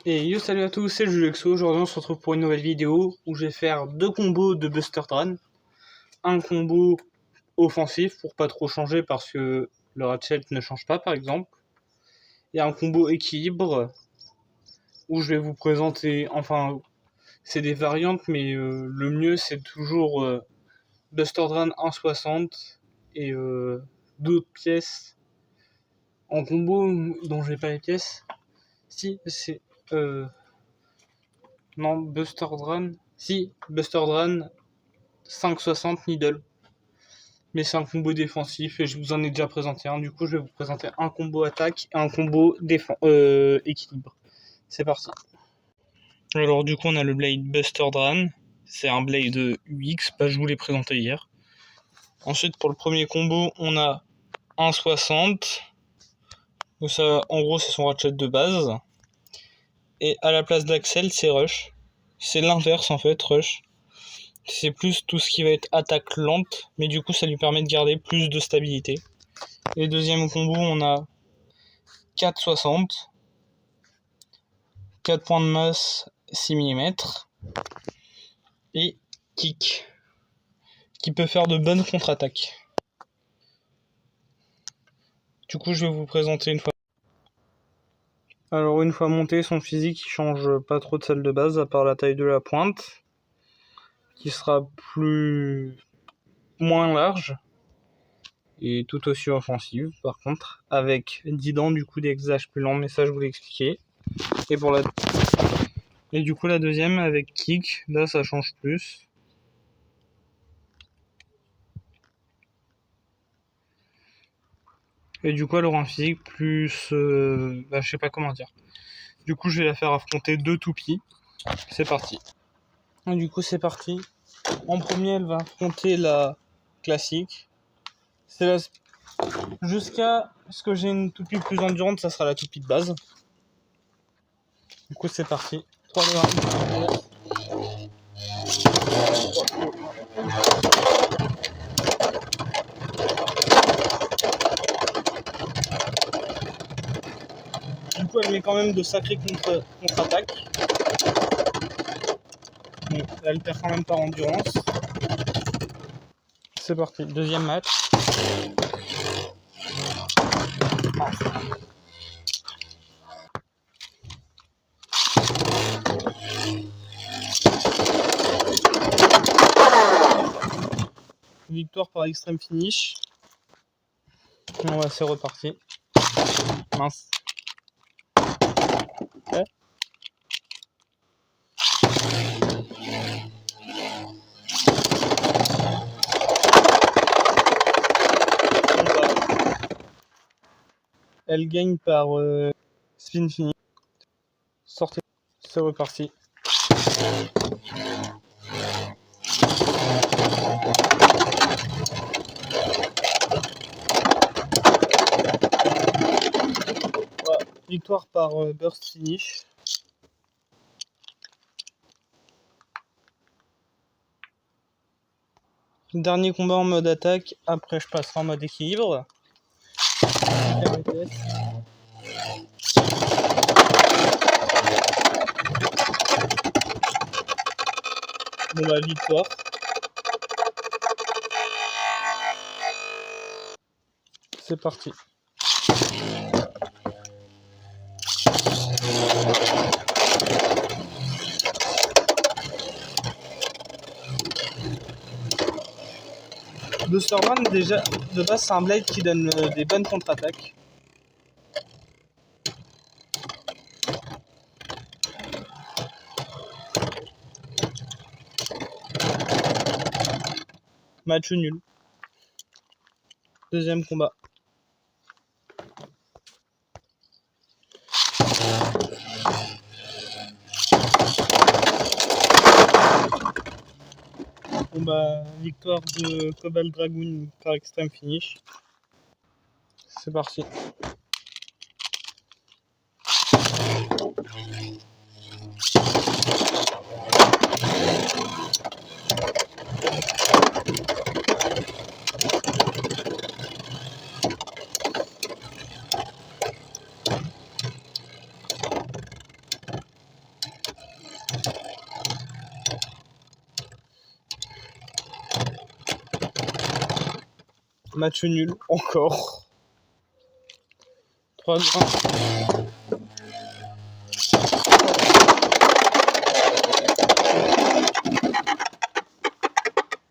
Et yo, salut à tous, c'est Julexo. Aujourd'hui on se retrouve pour une nouvelle vidéo où je vais faire deux combos de Buster Dran. Un combo offensif pour pas trop changer parce que le Ratchet ne change pas par exemple. Et un combo équilibre où je vais vous présenter, enfin c'est des variantes mais le mieux c'est toujours Buster Dran 1,60 et d'autres pièces en combo dont j'ai pas les pièces. Si, c'est... non, Buster Dran... Si, Buster Dran 5,60 Needle. Mais c'est un combo défensif et je vous en ai déjà présenté un. Du coup, je vais vous présenter un combo attaque et un combo équilibre. C'est parti. Alors, du coup, on a le Blade Buster Dran. C'est un Blade UX, je vous l'ai présenté hier. Ensuite, pour le premier combo, on a 1,60. Donc ça, en gros, c'est son ratchet de base. Et à la place d'Axel, c'est Rush. C'est l'inverse en fait, Rush. C'est plus tout ce qui va être attaque lente, mais du coup ça lui permet de garder plus de stabilité. Et deuxième combo, on a 4,60, 4 points de masse, 6 mm, et kick, qui peut faire de bonnes contre-attaques. Du coup je vais vous présenter une fois. Alors une fois monté, son physique il change pas trop de celle de base, à part la taille de la pointe, qui sera moins large, et tout aussi offensive par contre, avec 10 dents, du coup des exages plus lents, mais ça je vous l'ai expliqué. Et du coup la deuxième avec kick, là ça change plus. Et du coup elle aura un physique plus... je sais pas comment dire. Du coup je vais la faire affronter deux toupies. C'est parti. Et du coup c'est parti. En premier elle va affronter la classique. C'est la... Jusqu'à ce que j'ai une toupie plus endurante, ça sera la toupie de base. Du coup c'est parti. 3, 2, 1. Du coup elle met quand même de sacrées contre-attaques. Bon, elle perd quand même par endurance. C'est parti, deuxième match. Victoire par extrême finish. Bon, ouais, c'est reparti. Mince. Ouais. Elle gagne par spin finish. Sortez. C'est reparti. Ouais. Victoire par burst finish. Dernier combat en mode attaque. Après, je passerai en mode équilibre. Bon bah victoire. C'est parti. Buster Dran déjà de base c'est un blade qui donne des bonnes contre-attaques. Match nul. Deuxième combat. Bon bah victoire de Cobalt Dragoon par extreme finish. C'est parti. Match nul, encore. 3-1.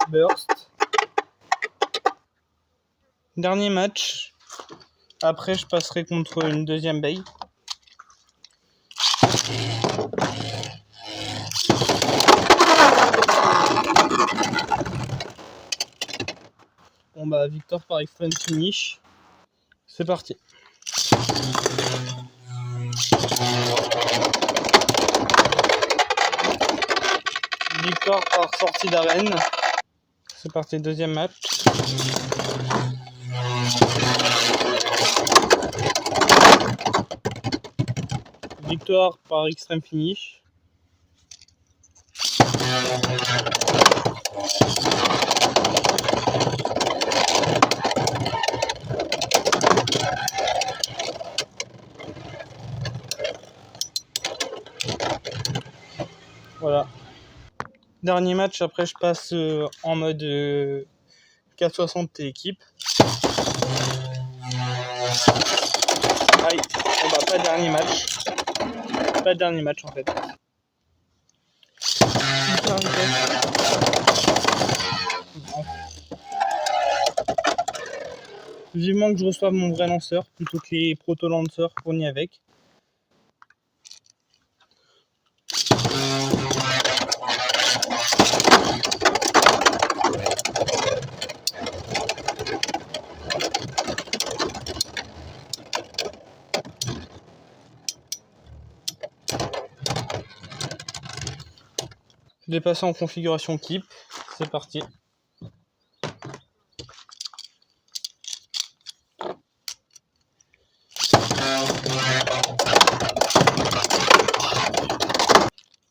Burst. Dernier match. Après, je passerai contre une deuxième baie. Bon bah, victoire par extreme finish. C'est parti. Victoire par sortie d'arène. C'est parti, deuxième match. Victoire par extreme finish. Voilà. Dernier match, après je passe en mode 460 équipe. Aïe, bon bah pas dernier match. Pas dernier match en fait. Vivement que je reçoive mon vrai lanceur plutôt que les proto-lanceurs fournis avec. Je vais passer en configuration keep. C'est parti.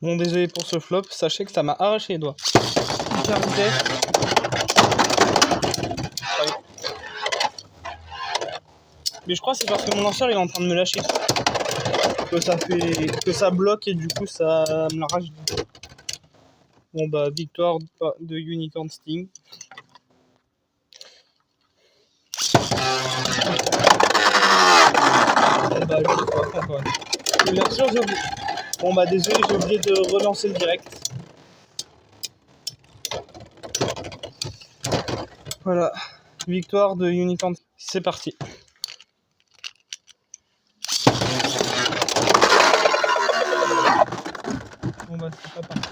Bon, désolé pour ce flop, sachez que ça m'a arraché les doigts. Mais je crois que c'est parce que mon lanceur il est en train de me lâcher. Que ça bloque et du coup ça me l'arrache. Bon bah victoire de Unicorn Sting. Bon bah bien sûr j'ai oublié. Bon bah désolé, j'ai oublié de relancer le direct. Voilà, victoire de Unicorn. C'est parti. Bon bah c'est pas parti.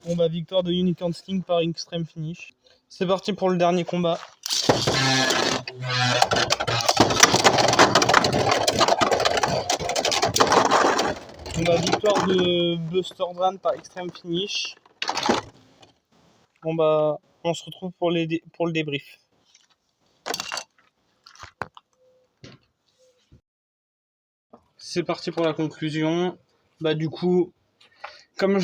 Bon bah victoire de Unicorn Sting par extreme finish. C'est parti pour le dernier combat. Bon bah victoire de Buster Dran par extreme finish. Bon bah on se retrouve pour le débrief. C'est parti pour la conclusion. Bah du coup, comme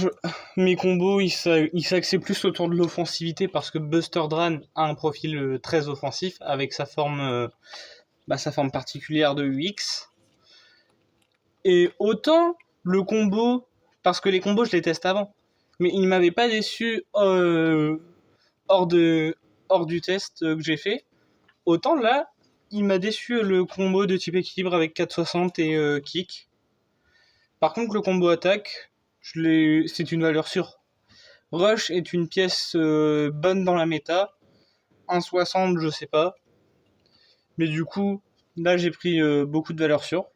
mes combos ils s'axaient plus autour de l'offensivité parce que Buster Dran a un profil très offensif avec sa forme particulière de UX. Et autant le combo, parce que les combos je les teste avant, mais il ne m'avait pas déçu hors du test que j'ai fait. Autant là, il m'a déçu le combo de type équilibre avec 460 et kick. Par contre, le combo attaque, c'est une valeur sûre. Rush est une pièce bonne dans la méta. 1,60, je sais pas. Mais du coup, là, j'ai pris beaucoup de valeurs sûres.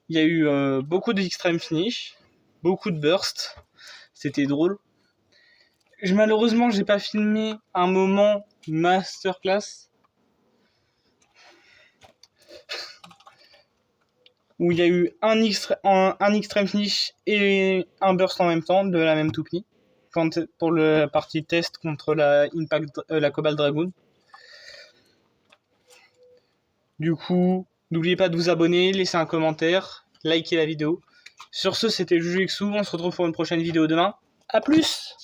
Il y a eu beaucoup d'extreme finish, beaucoup de burst. C'était drôle. Malheureusement, j'ai pas filmé un moment masterclass où il y a eu un extreme finish et un burst en même temps de la même toupie pour la partie test contre la Cobalt Dragoon. Du coup, n'oubliez pas de vous abonner, laisser un commentaire, liker la vidéo. Sur ce, c'était Jujutsu, on se retrouve pour une prochaine vidéo demain. A plus!